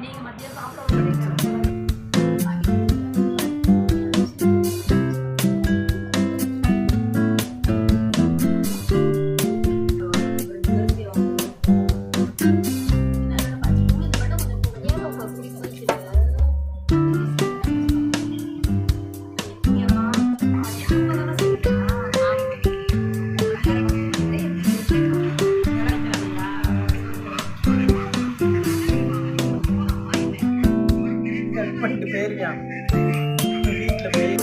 நீங்க மதியம் சாப்பிட பண்ணிட்டு போயிருக்கான் வீட்டில் போய்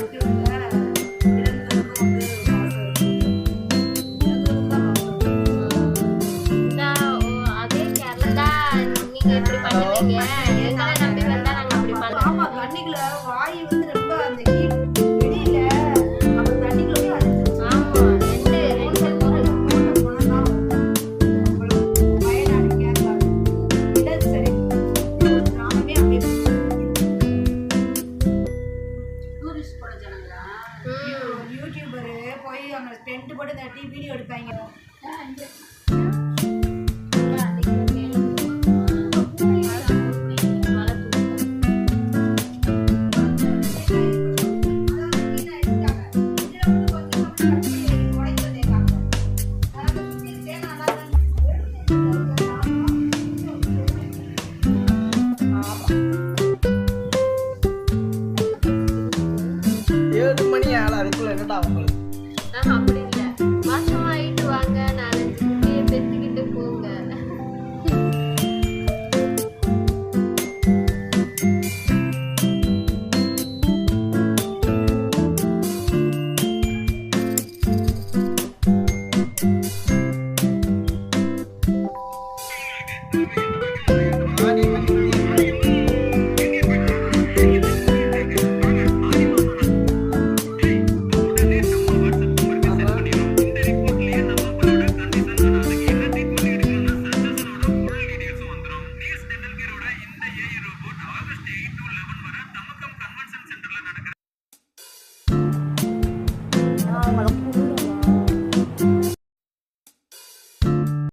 யூடியூபரு போய் அங்கே டென்ட் போட்டு தட்டி வீடியோ எடுப்பாங்க. அப்படி இல்லை, மாசம் ஆயிட்டு வாங்க, 4-5 குட்டியை பெற்றுக்கிட்டு போங்க. Thank you.